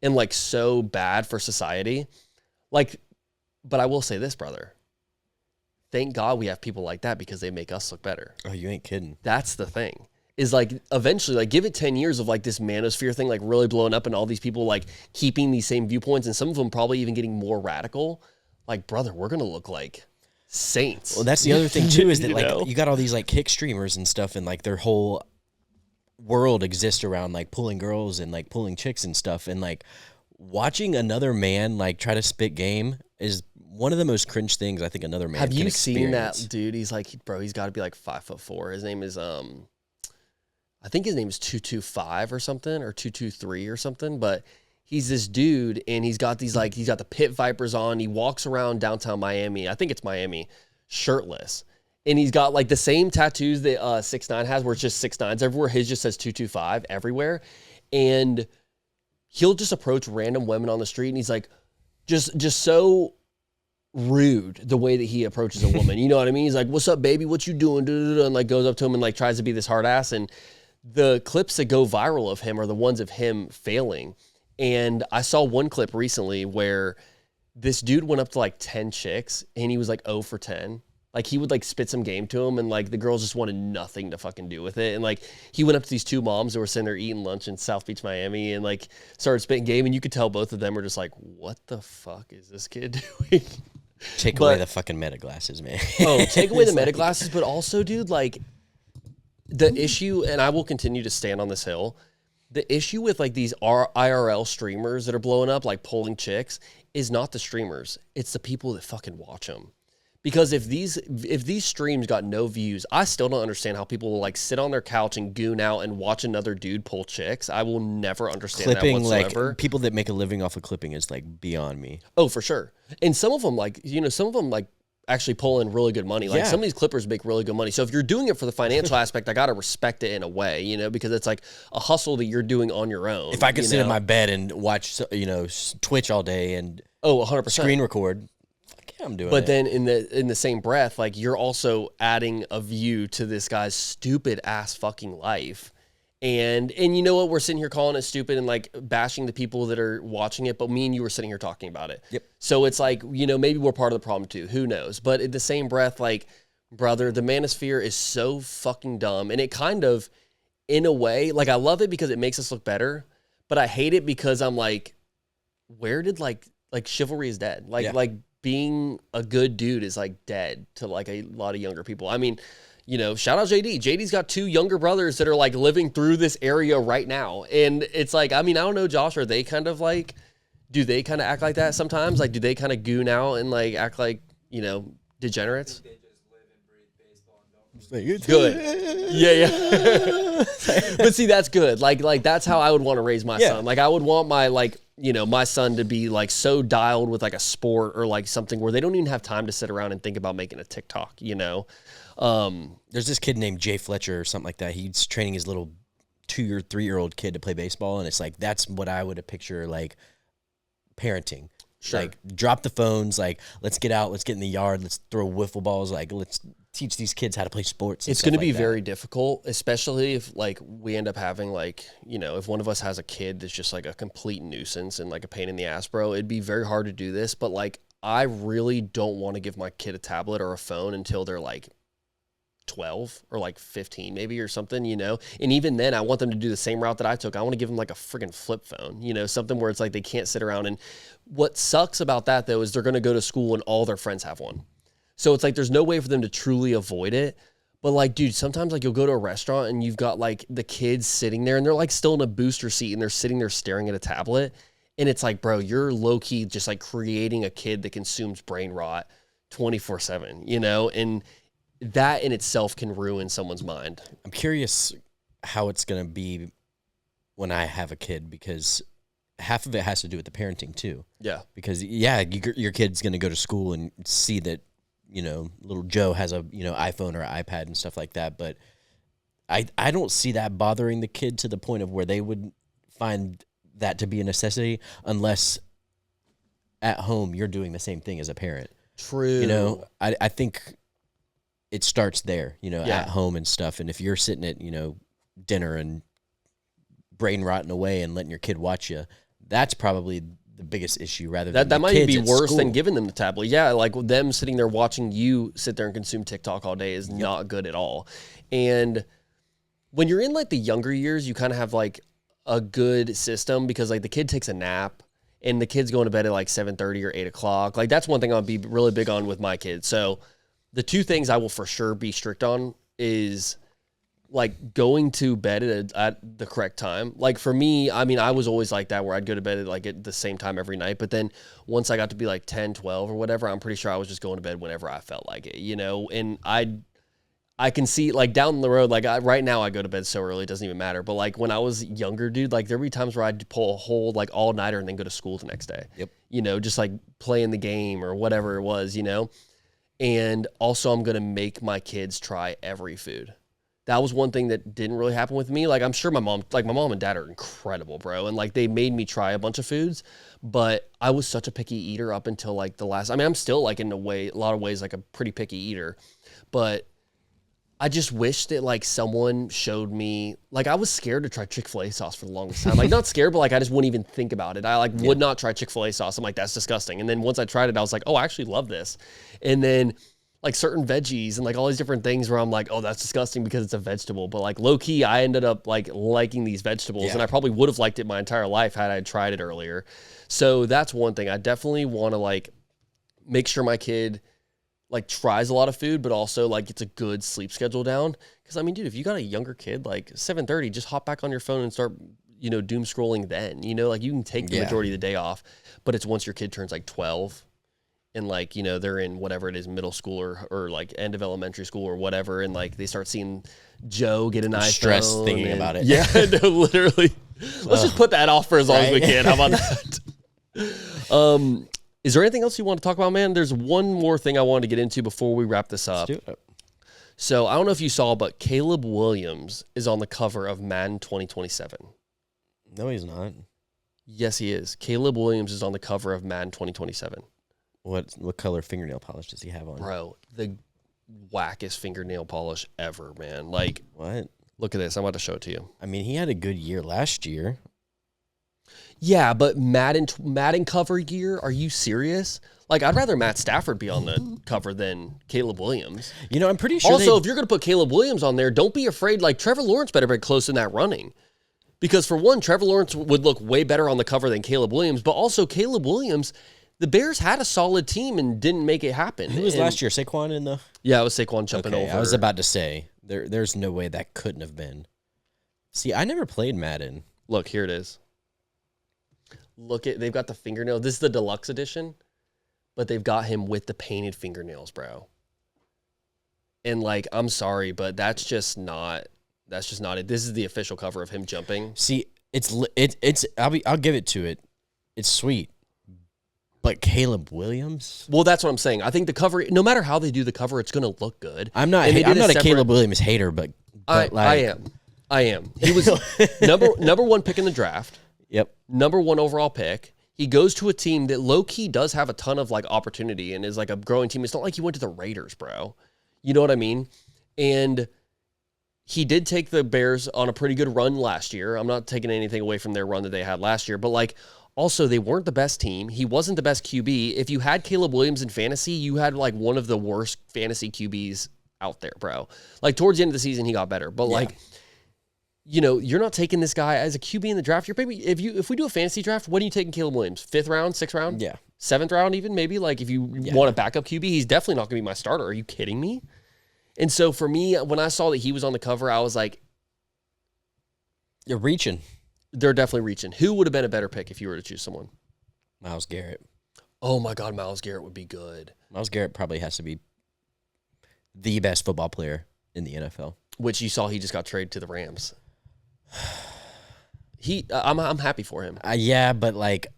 and like so bad for society. Like, but I will say this, brother. Thank God we have people like that because they make us look better. Oh, you ain't kidding. That's the thing. is like eventually like give it 10 years of like this manosphere thing like really blowing up and all these people like keeping these same viewpoints and some of them probably even getting more radical. Like, brother, we're gonna look like saints. Well, that's the other thing too, is that You like know? you got all these like kick streamers and stuff, and like their whole world exists around like pulling girls and like pulling chicks and stuff, and like watching another man like try to spit game is one of the most cringe things I think another man Have can you experience. seen that dude? He's like, bro, he's got to be like 5'4". His name is I think his name is 225 or something, or 223 or something. But he's this dude, and he's got these like he's got the pit vipers on. He walks around downtown Miami. I think it's Miami, shirtless, and he's got like the same tattoos that 6ix9ine has, where it's just 6ix9ine's everywhere. His just says 225 everywhere, and he'll just approach random women on the street, and he's like, just so rude the way that he approaches a woman. You know what I mean? He's like, "What's up, baby? What you doing?" And like goes up to him and like tries to be this hard ass. And the clips that go viral of him are the ones of him failing. And I saw one clip recently where this dude went up to like 10 chicks and he was like 0 for 10. Like he would like spit some game to him and like the girls just wanted nothing to fucking do with it. And like he went up to these two moms that were sitting there eating lunch in South Beach, Miami, and like started spitting game, and you could tell both of them were just like, what the fuck is this kid doing? Take away the fucking meta glasses, man. Oh, take away the meta glasses, but also, dude, like the issue, and I will continue to stand on this hill, the issue with like these IRL streamers that are blowing up, like pulling chicks, is not the streamers. It's the people that fucking watch them. Because if these streams got no views, I still don't understand how people will like sit on their couch and goon out and watch another dude pull chicks. I will never understand Clipping, that whatsoever. like people that make a living off of clipping is like beyond me. Oh, for sure. And some of them like, you know, some of them like actually pull in really good money. Like some of these clippers make really good money. So if you're doing it for the financial aspect, I got to respect it in a way, you know, because it's like a hustle that you're doing on your own. If I could sit in my bed and watch, you know, Twitch all day and 100% screen record, yeah, I'm doing it. But then in the same breath, like you're also adding a view to this guy's stupid ass fucking life. And you know what? We're sitting here calling it stupid and like bashing the people that are watching it, but me and you were sitting here talking about it. Yep. So it's like, you know, maybe we're part of the problem too. Who knows? But in the same breath, like, brother, the Manosphere is so fucking dumb. And it kind of, in a way, like I love it because it makes us look better, but I hate it because I'm like, where did like chivalry is dead. Like being a good dude is like dead to like a lot of younger people. I mean, you know, shout out JD. JD's got 2 younger brothers that are like living through this area right now. And it's like, I mean, I don't know, Josh, are they kind of like, do they kind of act like that sometimes? Like, do they kind of goon out and like act like, you know, degenerates? They just live and breathe baseball and don't. Good. Yeah. But see, that's good. Like that's how I would want to raise my son. Like I would want my like, you know, my son to be like so dialed with like a sport or like something where they don't even have time to sit around and think about making a TikTok, you know? There's this kid named Jay Fletcher or something like that. He's training his little 2 or 3-year-old kid to play baseball. And it's like, that's what I would picture like parenting. Sure. Like drop the phones, like let's get out, let's get in the yard, let's throw wiffle balls, like let's teach these kids how to play sports. It's going to be very difficult, especially if like we end up having like, you know, if one of us has a kid that's just like a complete nuisance and like a pain in the ass, bro, it'd be very hard to do this. But like, I really don't want to give my kid a tablet or a phone until they're like 12 or like 15 maybe or something, you know? And even then I want them to do the same route that I took. I want to give them like a friggin' flip phone, you know, something where it's like they can't sit around. And what sucks about that though is they're going to go to school and all their friends have one. So it's like there's no way for them to truly avoid it. But like, dude, sometimes like you'll go to a restaurant and you've got like the kids sitting there and they're like still in a booster seat and they're sitting there staring at a tablet. And it's like, bro, you're low key just like creating a kid that consumes brain rot 24/7, you know? And that in itself can ruin someone's mind. I'm curious how it's going to be when I have a kid, because half of it has to do with the parenting too. Yeah. Because your kid's going to go to school and see that, you know, little Joe has a, you know, iPhone or iPad and stuff like that. But I don't see that bothering the kid to the point of where they would find that to be a necessity unless at home you're doing the same thing as a parent. True. You know, I think it starts there, you know, at home and stuff. And if you're sitting at, you know, dinner and brain rotting away and letting your kid watch you, that's probably the biggest issue rather than that might be worse school. than giving them the tablet. Yeah, like them sitting there watching you sit there and consume TikTok all day is not good at all. And when you're in like the younger years, you kind of have like a good system because like the kid takes a nap and the kid's going to bed at like 7:30 or 8 o'clock. Like that's one thing I'll be really big on with my kids. So the two things I will for sure be strict on is like going to bed at the correct time. Like for me, I mean, I was always like that where I'd go to bed at the same time every night. But then once I got to be like 10, 12 or whatever, I'm pretty sure I was just going to bed whenever I felt like it, you know? And I can see like down the road, like right now I go to bed so early, it doesn't even matter. But like when I was younger, dude, like there'd be times where I'd pull a whole like all nighter and then go to school the next day. Yep. You know, just like playing the game or whatever it was, you know? And also I'm going to make my kids try every food. That was one thing that didn't really happen with me. Like I'm sure my mom and dad are incredible, bro. And like they made me try a bunch of foods, but I was such a picky eater up until like the last, I mean, I'm still like in a lot of ways, like a pretty picky eater, but I just wish that like someone showed me, like I was scared to try Chick-fil-A sauce for the longest time. Like not scared, but like I just wouldn't even think about it. I like would not try Chick-fil-A sauce. I'm like, that's disgusting. And then once I tried it, I was like, oh, I actually love this. And then like certain veggies and like all these different things where I'm like, oh, that's disgusting because it's a vegetable. But like low key, I ended up like liking these vegetables and I probably would have liked it my entire life had I tried it earlier. So that's one thing. I definitely want to like make sure my kid like tries a lot of food, but also like gets a good sleep schedule down. Cause I mean, dude, if you got a younger kid, like 7:30, just hop back on your phone and start, you know, doom scrolling then, you know, like you can take the majority of the day off, but it's once your kid turns like 12 and like, you know, they're in whatever it is, middle school or like end of elementary school or whatever. And like, they start seeing Joe get an iPhone. Stress thinking about it. Yeah, no, literally. Let's just put that off for as long as we can. How about that? Is there anything else you want to talk about, man? There's one more thing I wanted to get into before we wrap this up. Let's do it. So I don't know if you saw, but Caleb Williams is on the cover of Madden 2027. No, he's not. Yes, he is. Caleb Williams is on the cover of Madden 2027. What color fingernail polish does he have on? Bro, the wackest fingernail polish ever, man. Like, what? Look at this. I'm about to show it to you. I mean, he had a good year last year. Yeah, but Madden cover year? Are you serious? Like, I'd rather Matt Stafford be on the cover than Caleb Williams. You know, I'm pretty sure. Also, if you're going to put Caleb Williams on there, don't be afraid. Like, Trevor Lawrence better be close in that running. Because, for one, Trevor Lawrence would look way better on the cover than Caleb Williams. But also, Caleb Williams, the Bears had a solid team and didn't make it happen. Who was last year? Saquon in the... Yeah, it was Saquon jumping over. I was about to say, there's no way that couldn't have been. See, I never played Madden. Look, here it is. They've got the fingernail. This is the deluxe edition, but they've got him with the painted fingernails, bro. And like, I'm sorry, but that's just not it. This is the official cover of him jumping. See, I'll give it to it. It's sweet. But Caleb Williams? Well, that's what I'm saying. I think the cover, no matter how they do the cover, it's going to look good. I'm not a Caleb Williams hater, but I am. He was number one pick in the draft. Yep. Number one overall pick. He goes to a team that low-key does have a ton of like opportunity and is like a growing team. It's not like he went to the Raiders, bro. You know what I mean? And he did take the Bears on a pretty good run last year. I'm not taking anything away from their run that they had last year, but like also they weren't the best team. He wasn't the best QB. If you had Caleb Williams in fantasy, you had like one of the worst fantasy QBs out there, bro. Like towards the end of the season, he got better, but like, you know, you're not taking this guy as a QB in the draft. You're maybe if we do a fantasy draft, when are you taking Caleb Williams? 5th round, 6th round? Yeah. 7th round even, maybe? Like if you want a backup QB, he's definitely not going to be my starter. Are you kidding me? And so for me, when I saw that he was on the cover, I was like, you're reaching. They're definitely reaching. Who would have been a better pick if you were to choose someone? Myles Garrett. Oh my God, Myles Garrett would be good. Myles Garrett probably has to be the best football player in the NFL. Which you saw he just got traded to the Rams. I'm happy for him. Yeah, but like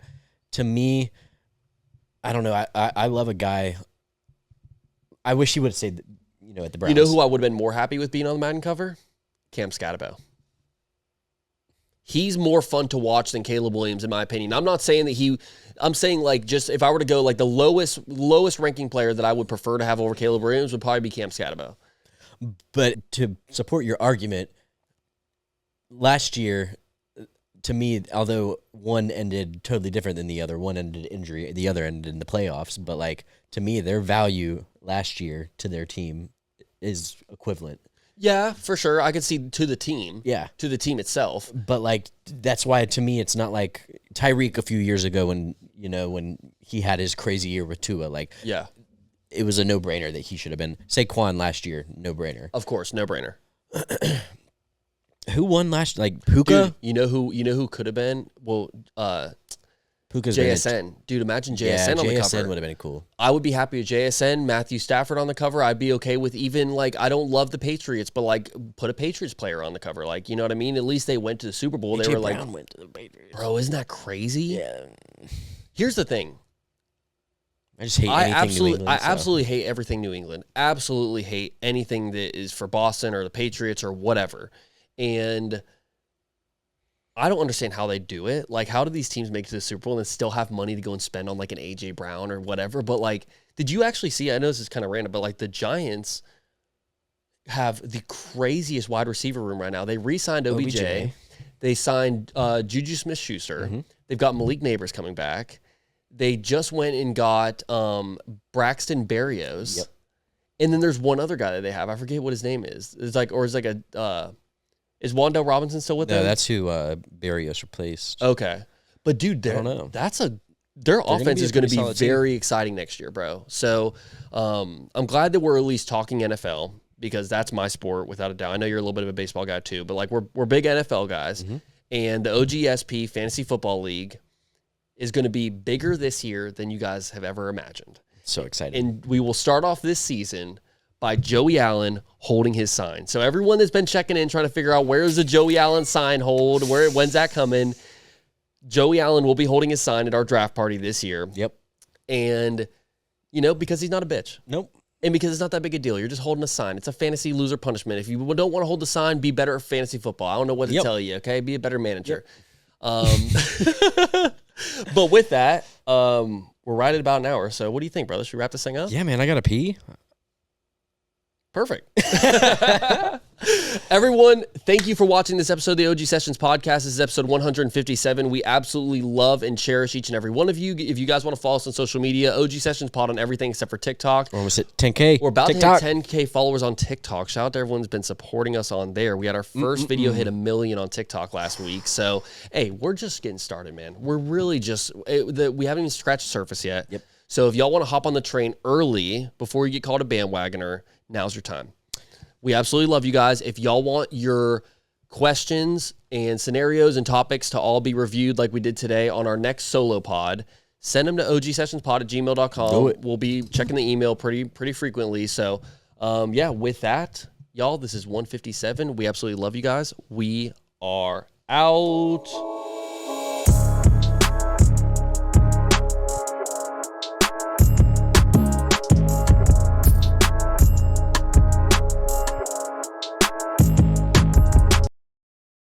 to me, I don't know. I love a guy. I wish he would have stayed, at the Browns. You know who I would have been more happy with being on the Madden cover? Cam Scatterbo. He's more fun to watch than Caleb Williams, in my opinion. I'm not saying that I'm saying like just if I were to go like the lowest ranking player that I would prefer to have over Caleb Williams would probably be Cam Scatterbo. But to support your argument, last year, to me, although one ended totally different than the other, one ended injury, the other ended in the playoffs, but like to me, their value last year to their team is equivalent. Yeah, for sure. I could see to the team. Yeah. To the team itself. But like that's why to me it's not like Tyreek a few years ago when he had his crazy year with Tua. Like Yeah. it was a no-brainer that he should have been. Saquon last year, no-brainer. Of course, no brainer. Who won last? Like Puka? Dude, you know who could have been? Well, Puka's JSN. Dude, imagine JSN on the cover. JSN would have been cool. I would be happy with JSN, Matthew Stafford on the cover. I'd be okay with even, like, I don't love the Patriots, but, like, put a Patriots player on the cover. Like, you know what I mean? At least they went to the Super Bowl. They were like, Brown went to the Patriots. bro, isn't that crazy? Yeah. Here's the thing. I just hate anything New England. I absolutely hate everything New England. Absolutely hate anything that is for Boston or the Patriots or whatever. And I don't understand how they do it. Like, how do these teams make it to the Super Bowl and still have money to go and spend on, like, an A.J. Brown or whatever? But, like, did you actually see, I know this is kind of random, but, like, the Giants have the craziest wide receiver room right now. They re-signed OBJ. They signed Juju Smith-Schuster. Mm-hmm. They've got Malik Neighbors coming back. They just went and got Braxton Berrios. Yep. And then there's one other guy that they have. I forget what his name is. Is Wan'Dale Robinson still with them? No, that's who Berrios replaced. Okay. But dude, I don't know. Their offense is going to be very team. exciting next year, bro. So I'm glad that we're at least talking NFL because that's my sport without a doubt. I know you're a little bit of a baseball guy too, but like we're big NFL guys. Mm-hmm. And the OGSP Fantasy Football League is going to be bigger this year than you guys have ever imagined. So excited. And we will start off this season by Joey Allen holding his sign. So everyone that's been checking in, trying to figure out where's the Joey Allen sign hold, when's that coming, Joey Allen will be holding his sign at our draft party this year. Yep. And, you know, because he's not a bitch. Nope. And because it's not that big a deal. You're just holding a sign. It's a fantasy loser punishment. If you don't want to hold the sign, be better at fantasy football. I don't know what to tell you, okay? Be a better manager. Yep. But with that, we're right at about an hour. So what do you think, brother? Should we wrap this thing up? Yeah, man, I got to pee. Perfect. Everyone, thank you for watching this episode of the OG Sessions podcast. This is episode 157. We absolutely love and cherish each and every one of you. If you guys want to follow us on social media, OG Sessions Pod on everything except for TikTok. We're almost at 10K. We're about TikTok. to hit 10K followers on TikTok. Shout out to everyone who's been supporting us on there. We had our first video hit 1 million on TikTok last week. So, hey, we're just getting started, man. We're really just, we haven't even scratched the surface yet. Yep. So if y'all want to hop on the train early before you get called a bandwagoner, now's your time. We absolutely love you guys. If y'all want your questions and scenarios and topics to all be reviewed like we did today on our next solo pod, send them to ogsessionspod@gmail.com. We'll be checking the email pretty frequently. So, yeah, with that, y'all, this is 157. We absolutely love you guys. We are out.